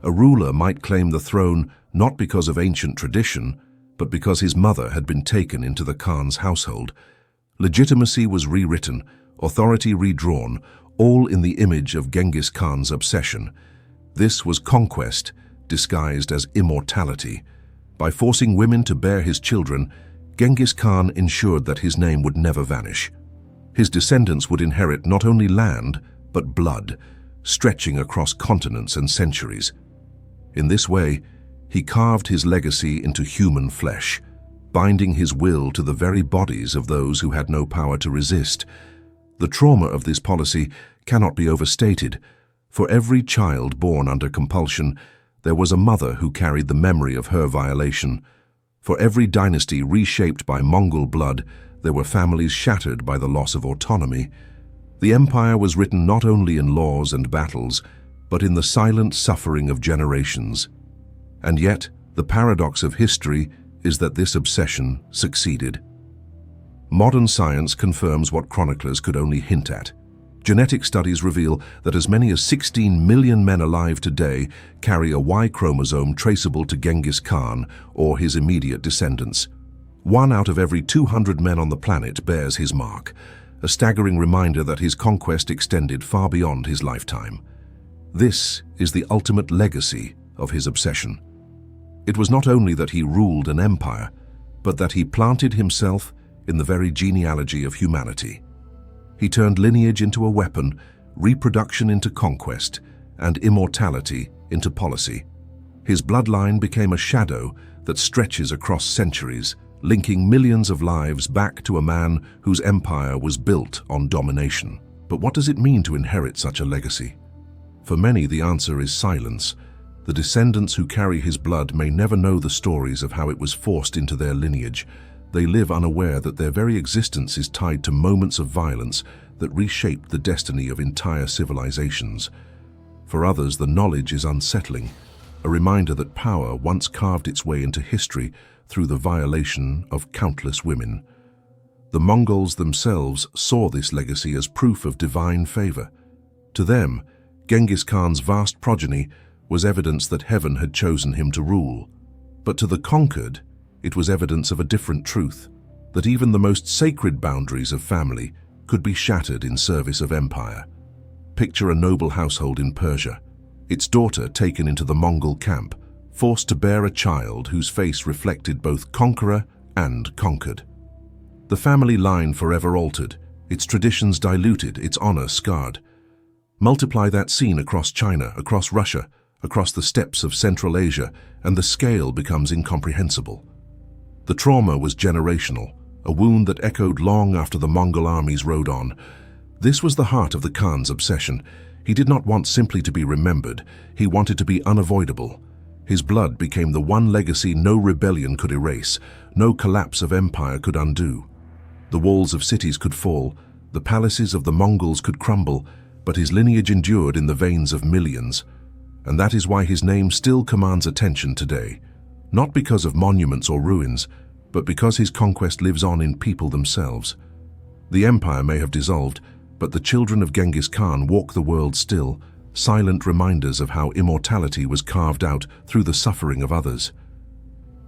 [SPEAKER 1] A ruler might claim the throne not because of ancient tradition, but because his mother had been taken into the Khan's household. Legitimacy was rewritten, authority redrawn, all in the image of Genghis Khan's obsession. This was conquest, disguised as immortality. By forcing women to bear his children, Genghis Khan ensured that his name would never vanish. His descendants would inherit not only land, but blood, stretching across continents and centuries. In this way, he carved his legacy into human flesh, binding his will to the very bodies of those who had no power to resist. The trauma of this policy cannot be overstated. For every child born under compulsion, there was a mother who carried the memory of her violation. For every dynasty reshaped by Mongol blood, there were families shattered by the loss of autonomy. The empire was written not only in laws and battles, but in the silent suffering of generations. And yet, the paradox of history is that this obsession succeeded. Modern science confirms what chroniclers could only hint at. Genetic studies reveal that as many as 16 million men alive today carry a Y chromosome traceable to Genghis Khan or his immediate descendants. 1 out of every 200 men on the planet bears his mark, a staggering reminder that his conquest extended far beyond his lifetime. This is the ultimate legacy of his obsession. It was not only that he ruled an empire, but that he planted himself in the very genealogy of humanity. He turned lineage into a weapon, reproduction into conquest, and immortality into policy. His bloodline became a shadow that stretches across centuries, linking millions of lives back to a man whose empire was built on domination. But what does it mean to inherit such a legacy? For many, the answer is silence. The descendants who carry his blood may never know the stories of how it was forced into their lineage. They live unaware that their very existence is tied to moments of violence that reshaped the destiny of entire civilizations. For others, the knowledge is unsettling, a reminder that power once carved its way into history through the violation of countless women. The Mongols themselves saw this legacy as proof of divine favor. To them, Genghis Khan's vast progeny was evidence that heaven had chosen him to rule. But to the conquered, it was evidence of a different truth, that even the most sacred boundaries of family could be shattered in service of empire. Picture a noble household in Persia, its daughter taken into the Mongol camp, forced to bear a child whose face reflected both conqueror and conquered. The family line forever altered, its traditions diluted, its honor scarred. Multiply that scene across China, across Russia, across the steppes of Central Asia, and the scale becomes incomprehensible. The trauma was generational, a wound that echoed long after the Mongol armies rode on. This was the heart of the Khan's obsession. He did not want simply to be remembered, he wanted to be unavoidable. His blood became the one legacy no rebellion could erase, no collapse of empire could undo. The walls of cities could fall, the palaces of the Mongols could crumble, but his lineage endured in the veins of millions. And that is why his name still commands attention today. Not because of monuments or ruins, but because his conquest lives on in people themselves. The empire may have dissolved, but the children of Genghis Khan walk the world still, silent reminders of how immortality was carved out through the suffering of others.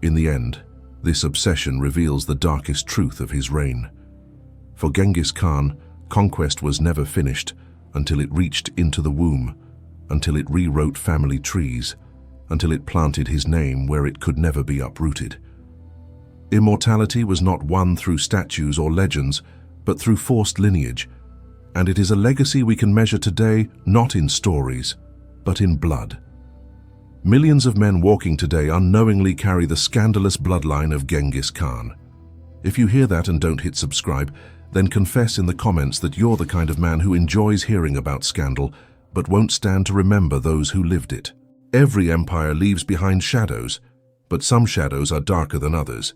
[SPEAKER 1] In the end, This obsession reveals the darkest truth of his reign. For Genghis Khan, conquest was never finished until it reached into the womb, until it rewrote family trees, until it planted his name where it could never be uprooted. Immortality was not won through statues or legends, but through forced lineage, and it is a legacy we can measure today not in stories, but in blood. Millions of men walking today unknowingly carry the scandalous bloodline of Genghis Khan. If you hear that and don't hit subscribe, then confess in the comments that you're the kind of man who enjoys hearing about scandal, but won't stand to remember those who lived it. Every empire leaves behind shadows, but some shadows are darker than others.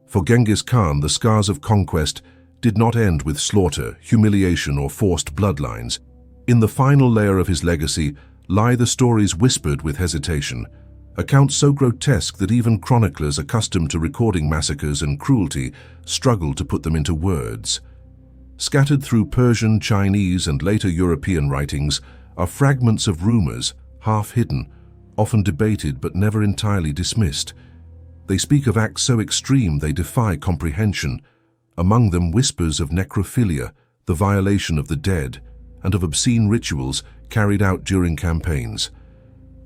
[SPEAKER 1] For Genghis Khan, the scars of conquest did not end with slaughter, humiliation, or forced bloodlines. In the final layer of his legacy lie the stories whispered with hesitation, accounts so grotesque that even chroniclers accustomed to recording massacres and cruelty struggle to put them into words. Scattered through Persian, Chinese, and later European writings are fragments of rumors, half hidden, often debated but never entirely dismissed. They speak of acts so extreme they defy comprehension, among them whispers of necrophilia, the violation of the dead, and of obscene rituals carried out during campaigns.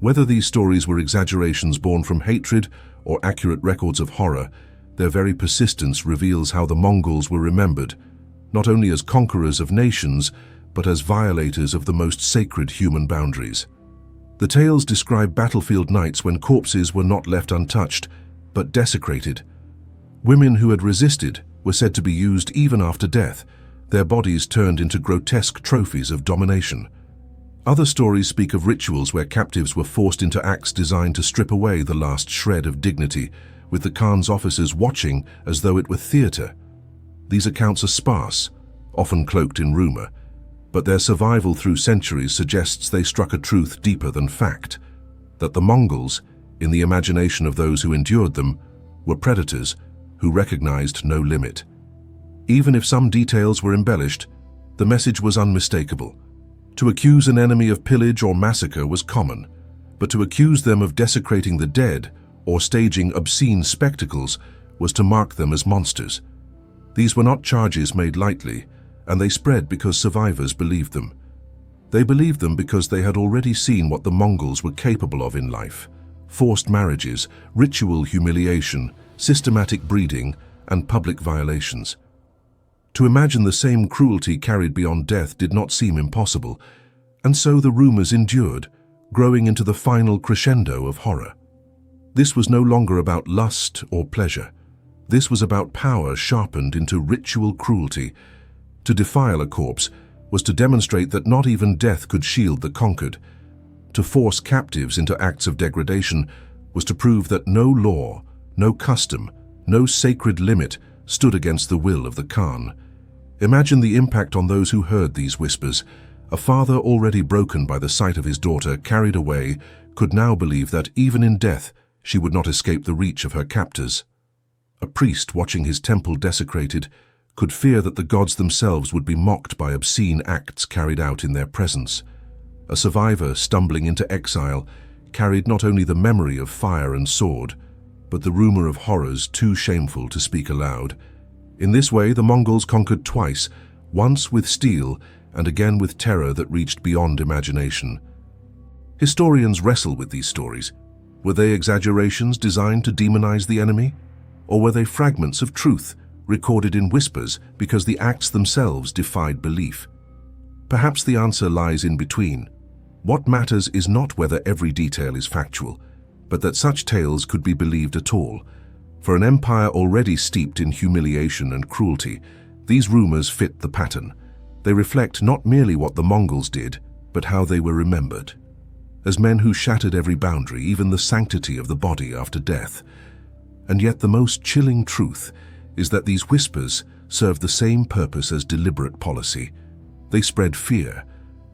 [SPEAKER 1] Whether these stories were exaggerations born from hatred or accurate records of horror, their very persistence reveals how the Mongols were remembered, not only as conquerors of nations, but as violators of the most sacred human boundaries. The tales describe battlefield nights when corpses were not left untouched, but desecrated. Women who had resisted were said to be used even after death, their bodies turned into grotesque trophies of domination. Other stories speak of rituals where captives were forced into acts designed to strip away the last shred of dignity, with the Khan's officers watching as though it were theater. These accounts are sparse, often cloaked in rumor, but their survival through centuries suggests they struck a truth deeper than fact, that the Mongols, in the imagination of those who endured them, were predators who recognized no limit. Even if some details were embellished, the message was unmistakable. To accuse an enemy of pillage or massacre was common, but to accuse them of desecrating the dead or staging obscene spectacles was to mark them as monsters. These were not charges made lightly, and they spread because survivors believed them. They believed them because they had already seen what the Mongols were capable of in life: forced marriages, ritual humiliation, systematic breeding, and public violations. To imagine the same cruelty carried beyond death did not seem impossible, and so the rumors endured, growing into the final crescendo of horror. This was no longer about lust or pleasure. This was about power sharpened into ritual cruelty. To defile a corpse was to demonstrate that not even death could shield the conquered. To force captives into acts of degradation was to prove that no law, no custom, no sacred limit stood against the will of the Khan. Imagine the impact on those who heard these whispers. A father already broken by the sight of his daughter carried away could now believe that even in death she would not escape the reach of her captors. A priest watching his temple desecrated could fear that the gods themselves would be mocked by obscene acts carried out in their presence. A survivor stumbling into exile carried not only the memory of fire and sword, but the rumor of horrors too shameful to speak aloud. In this way, the Mongols conquered twice, once with steel and again with terror that reached beyond imagination. Historians wrestle with these stories. Were they exaggerations designed to demonize the enemy? Or were they fragments of truth, recorded in whispers because the acts themselves defied belief? Perhaps the answer lies in between. What matters is not whether every detail is factual, but that such tales could be believed at all. For an empire already steeped in humiliation and cruelty, these rumors fit the pattern. They reflect not merely what the Mongols did, but how they were remembered. As men who shattered every boundary, even the sanctity of the body after death. And yet the most chilling truth is that these whispers serve the same purpose as deliberate policy. They spread fear,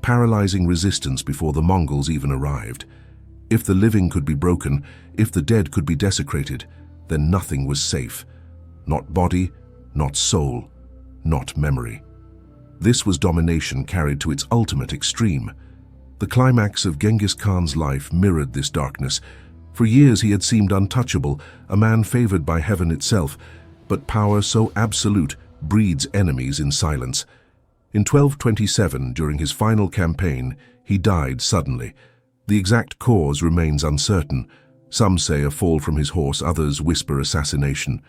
[SPEAKER 1] paralyzing resistance before the Mongols even arrived. If the living could be broken, if the dead could be desecrated, then nothing was safe. Not body, not soul, not memory. This was domination carried to its ultimate extreme. The climax of Genghis Khan's life mirrored this darkness, For years he had seemed untouchable, a man favored by heaven itself, but power so absolute breeds enemies in silence. In 1227, during his final campaign, he died suddenly. The exact cause remains uncertain. Some say a fall from his horse, others whisper assassination.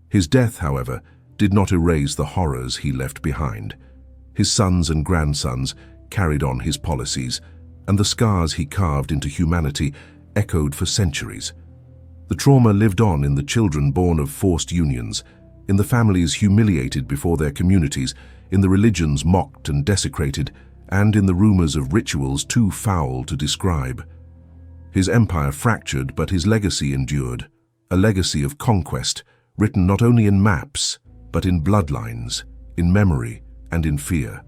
[SPEAKER 1] His death, however, did not erase the horrors he left behind. His sons and grandsons carried on his policies, and the scars he carved into humanity echoed for centuries. The trauma lived on in the children born of forced unions, in the families humiliated before their communities, in the religions mocked and desecrated, and in the rumors of rituals too foul to describe. His empire fractured, but his legacy endured, a legacy of conquest, written not only in maps, but in bloodlines, in memory, and in fear.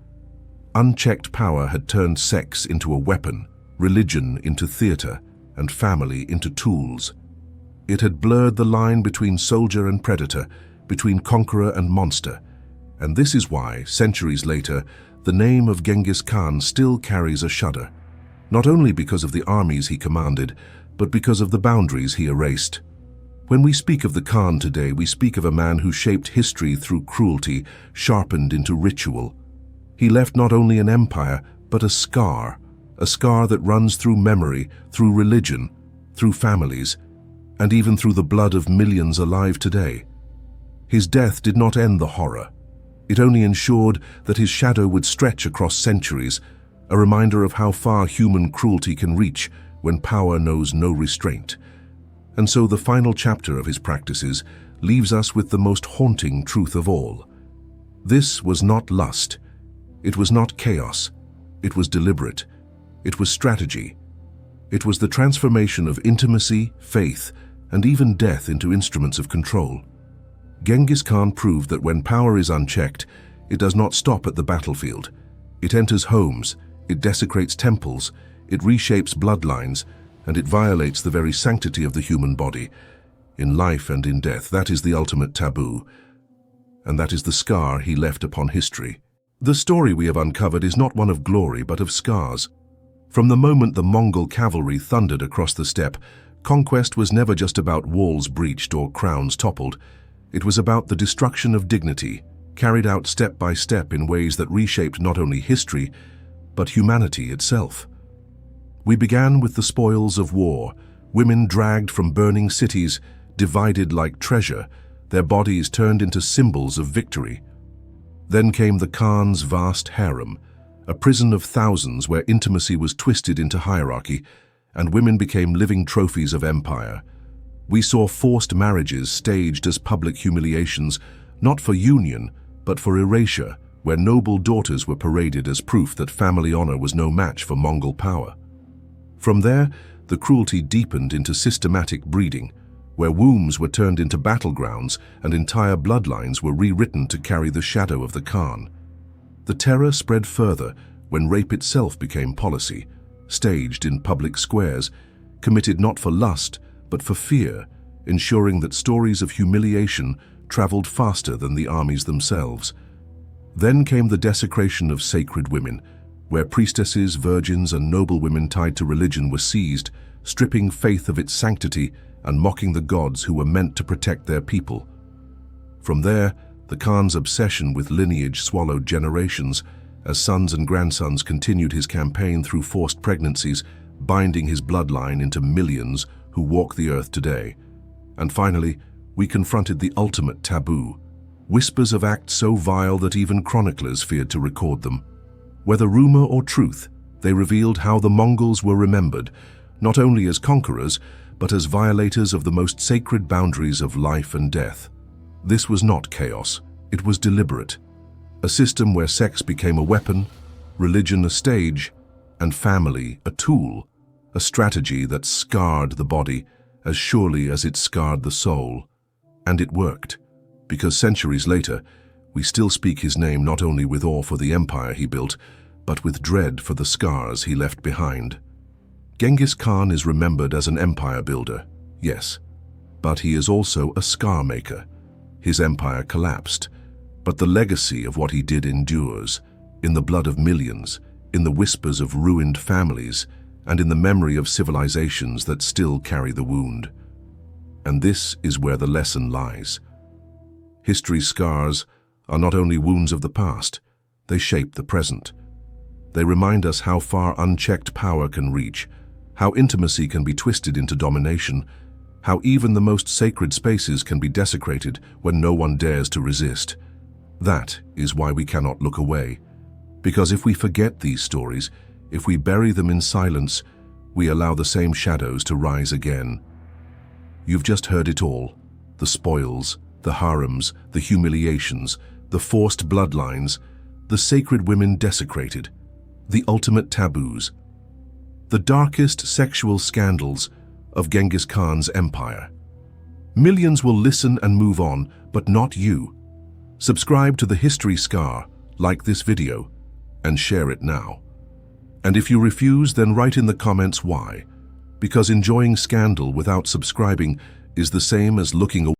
[SPEAKER 1] Unchecked power had turned sex into a weapon, religion into theater, and family into tools. It had blurred the line between soldier and predator, between conqueror and monster, and this is why, centuries later, the name of Genghis Khan still carries a shudder, not only because of the armies he commanded, but because of the boundaries he erased. When we speak of the Khan today, we speak of a man who shaped history through cruelty, sharpened into ritual. He left not only an empire, but a scar that runs through memory, through religion, through families, and even through the blood of millions alive today. His death did not end the horror. It only ensured that his shadow would stretch across centuries, a reminder of how far human cruelty can reach when power knows no restraint. And so the final chapter of his practices leaves us with the most haunting truth of all. This was not lust. It was not chaos. It was deliberate. It was strategy. It was the transformation of intimacy, faith, and even death into instruments of control. Genghis Khan proved that when power is unchecked, it does not stop at the battlefield. It enters homes, it desecrates temples, it reshapes bloodlines, and it violates the very sanctity of the human body. In life and in death, that is the ultimate taboo, and that is the scar he left upon history. The story we have uncovered is not one of glory, but of scars. From the moment the Mongol cavalry thundered across the steppe, conquest was never just about walls breached or crowns toppled. It was about the destruction of dignity, carried out step by step in ways that reshaped not only history, but humanity itself. We began with the spoils of war, women dragged from burning cities, divided like treasure, their bodies turned into symbols of victory. Then came the Khan's vast harem, a prison of thousands where intimacy was twisted into hierarchy, and women became living trophies of empire. We saw forced marriages staged as public humiliations, not for union, but for erasure, where noble daughters were paraded as proof that family honor was no match for Mongol power. From there, the cruelty deepened into systematic breeding, where wombs were turned into battlegrounds and entire bloodlines were rewritten to carry the shadow of the Khan. The terror spread further when rape itself became policy, staged in public squares, committed not for lust, but for fear, ensuring that stories of humiliation traveled faster than the armies themselves. Then came the desecration of sacred women, where priestesses, virgins, and noblewomen tied to religion were seized, stripping faith of its sanctity and mocking the gods who were meant to protect their people. From there, the Khan's obsession with lineage swallowed generations, as sons and grandsons continued his campaign through forced pregnancies, binding his bloodline into millions who walk the earth today. And finally, we confronted the ultimate taboo, whispers of acts so vile that even chroniclers feared to record them. Whether rumor or truth, they revealed how the Mongols were remembered, not only as conquerors, but as violators of the most sacred boundaries of life and death. This was not chaos, it was deliberate. A system where sex became a weapon, religion a stage, and family a tool, a strategy that scarred the body as surely as it scarred the soul. And it worked, because centuries later, we still speak his name not only with awe for the empire he built, but with dread for the scars he left behind. Genghis Khan is remembered as an empire builder, yes, but he is also a scar maker. His empire collapsed, but the legacy of what he did endures, in the blood of millions, in the whispers of ruined families, and in the memory of civilizations that still carry the wound. And this is where the lesson lies. History's scars are not only wounds of the past, they shape the present. They remind us how far unchecked power can reach, how intimacy can be twisted into domination, how even the most sacred spaces can be desecrated when no one dares to resist. That is why we cannot look away. Because if we forget these stories, if we bury them in silence, we allow the same shadows to rise again. You've just heard it all: the spoils, the harems, the humiliations, the forced bloodlines, the sacred women desecrated, the ultimate taboos, the darkest sexual scandals of Genghis Khan's empire. Millions will listen and move on, but not you. Subscribe to the History Scar, like this video, and share it now. And if you refuse, then write in the comments why. Because enjoying scandal without subscribing is the same as looking away.